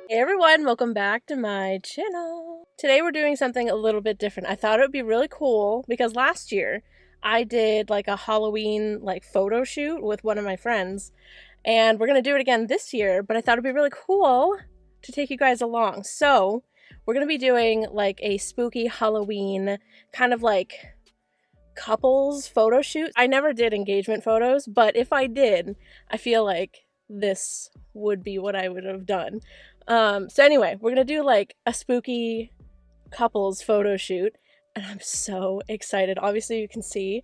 Hey everyone, welcome back to my channel. Today we're doing something a little bit different. I thought it would be really cool because last year I did like a Halloween photo shoot with one of my friends, and we're gonna do it again this year, but I thought it'd be really cool to take you guys along. So we're gonna be doing like a spooky Halloween kind of like couples photo shoot. I never did engagement photos, but if I did, I feel like this would be what I would have done. So anyway, we're gonna do like a spooky couples photo shoot, and I'm so excited. Obviously you can see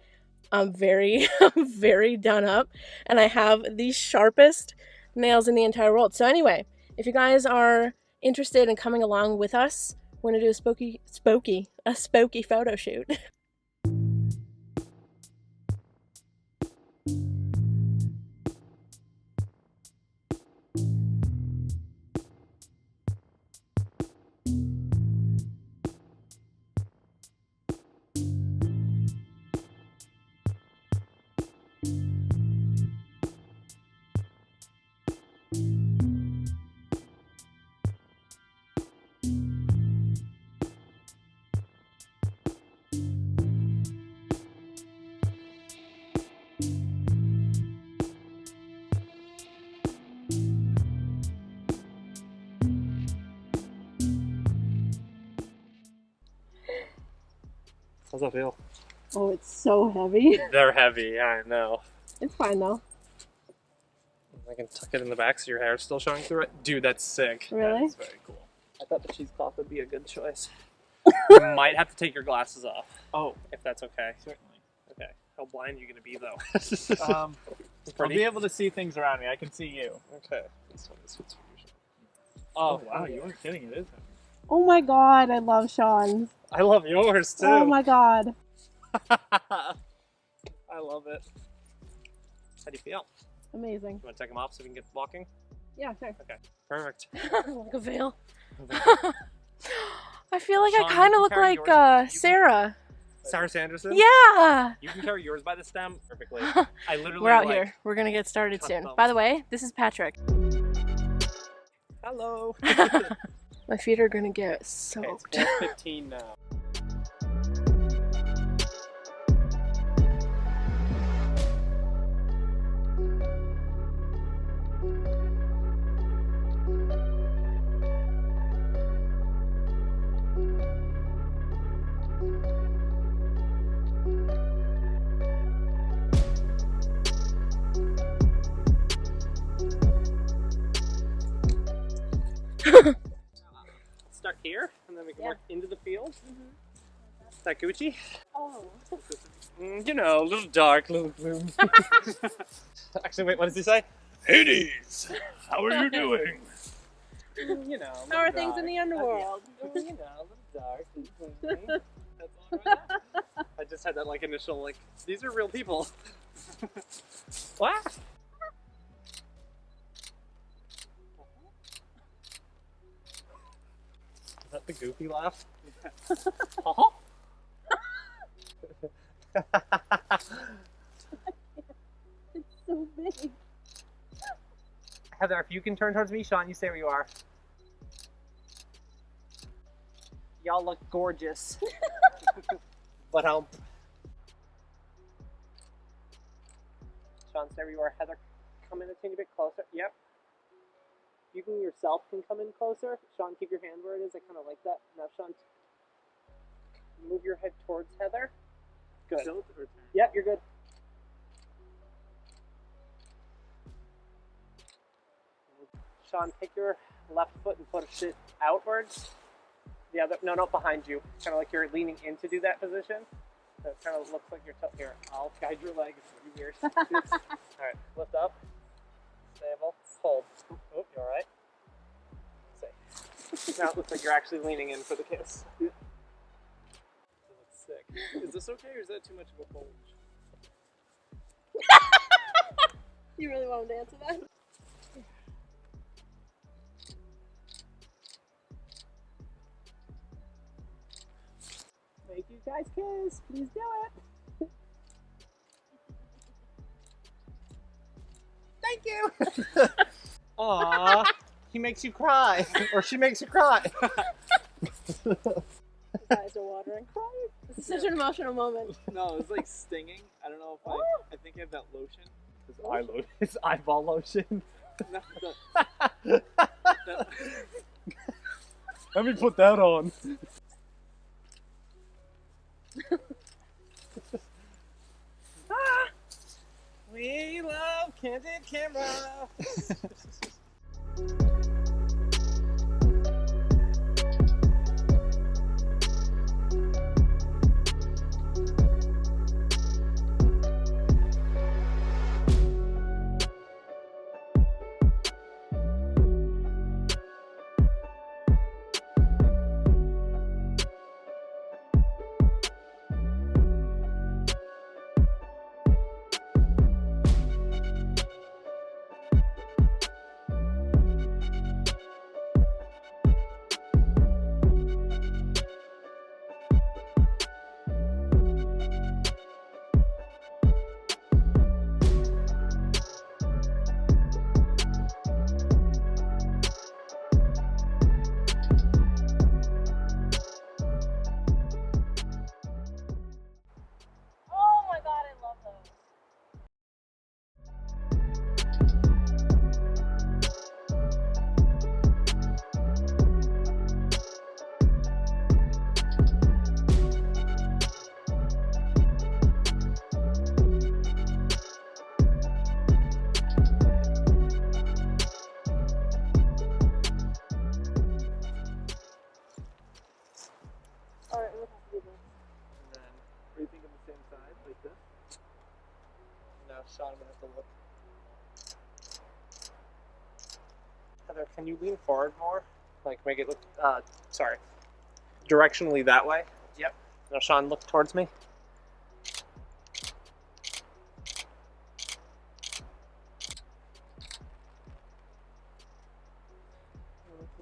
I'm very very done up, and I have the sharpest nails in the entire world. So anyway, if you guys are interested in coming along with us, we're gonna do a spooky photo shoot. How's that feel? Oh, it's so heavy. They're heavy, I know. It's fine though. I can tuck it in the back so your hair's still showing through it. Dude, that's sick. Really? That's very cool. I thought the cheesecloth would be a good choice. You might have to take your glasses off. Oh. If that's okay. Certainly. Okay. How blind are you going to be, though? I'll be able to see things around me. I can see you. Okay. This one is what's usual. Oh, wow. You weren't kidding. It is. Oh my god, I love Sean's. I love yours, too. Oh my god. I love it. How do you feel? Amazing. You want to take them off so we can get walking? Yeah, sure. Okay. Perfect. Like a veil. I feel like Sean, I kind you of look can carry like yours. Sarah. Sarah Sanderson? Yeah! You can carry yours by the stem perfectly. I literally We're out here. We're gonna get started soon. them. By the way, this is Patrick. Hello. My feet are gonna get Okay, soaked. it's 4:15 now. Start here, and then we can work into the field. Is that Gucci? Oh. You know, a little dark, little gloom. Actually, wait, what does he say? Hades, how are you doing? You know. How are things in the underworld? You know, a little dark, a little gloomy. That's all right now. I just had that initial these are real people. What? Is that the goofy laugh? Uh-huh. It's so big. Heather, if you can turn towards me, Sean, you say where you are. Y'all look gorgeous. But Sean, stay where you are. Heather, come in a teeny bit closer. Yep. You can yourself can come in closer. Sean, keep your hand where it is. I kind of like that. Now, Sean, move your head towards Heather. Good. Yep, you're good. Sean, take your left foot and push it outwards. The other, no, behind you. Kind of like you're leaning in to do that position. So it kind of looks like you're here. I'll guide your leg. It's really weird. All right, lift up. Stable. Hold. Oh, you all right? Safe. Now it looks like you're actually leaning in for the kiss. Yeah. It looks sick. Is this okay, or is that too much of a bulge? You really want to answer that? Make you guys kiss. Please do it. Thank you. Aww. he makes you cry, or she makes you cry. Eyes are watering. This is such an emotional moment. No, it's like stinging. I don't know if I think I have that lotion. His eyeball lotion. No, Let me put that on. We love candid camera. Sean, I'm gonna have to look. Heather, can you lean forward more? Like, make it look, sorry. Directionally that way? Yep. Now, Sean, look towards me. This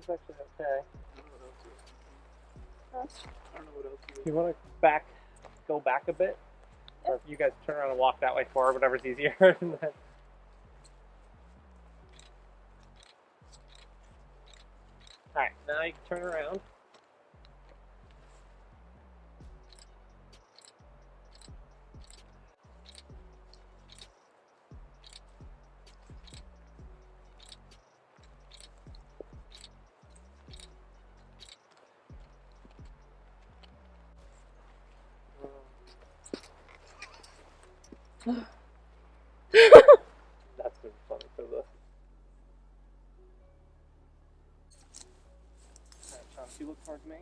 is actually okay. I don't know what else you You want to go back a bit? Or if you guys turn around and walk that way forward, whatever's easier. Alright, now you can turn around. That's been funny for this. Alright, Sean, if you look towards me.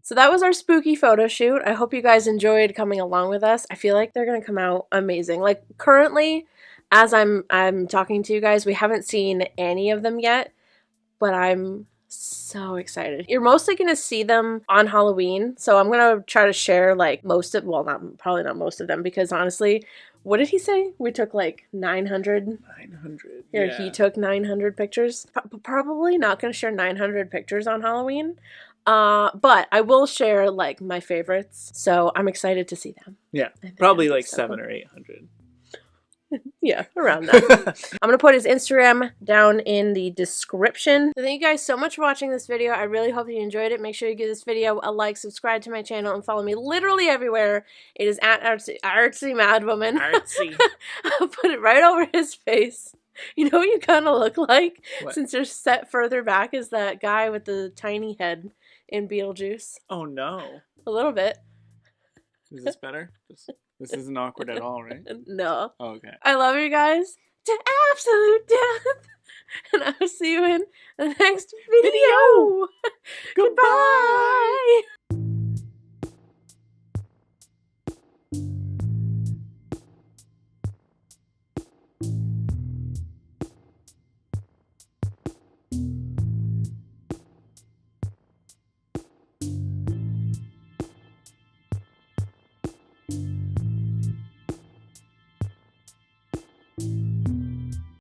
So that was our spooky photo shoot. I hope you guys enjoyed coming along with us. I feel like they're gonna come out amazing. Like currently, as I'm talking to you guys, we haven't seen any of them yet, but I'm so excited. You're mostly gonna see them on Halloween, so I'm gonna try to share like most of, well, probably not most of them, because honestly, what did he say? We took like 900? 900. Here, Yeah. he took 900 pictures. Probably not gonna share 900 pictures on Halloween. But I will share like my favorites, so I'm excited to see them. Yeah, probably like 700 or 800. Yeah, around that. I'm gonna put his Instagram down in the description. So thank you guys so much for watching this video. I really hope you enjoyed it. Make sure you give this video a like, subscribe to my channel, and follow me literally everywhere. It is at Artsymadwoman. Artsy. I'll put it right over his face. You know what you kind of look like? What? Since you're set further back is that guy with the tiny head in Beetlejuice. Oh no. A little bit. Is this better? This isn't awkward at all, right? No. Oh, okay. I love you guys to absolute death. And I'll see you in the next video. Goodbye.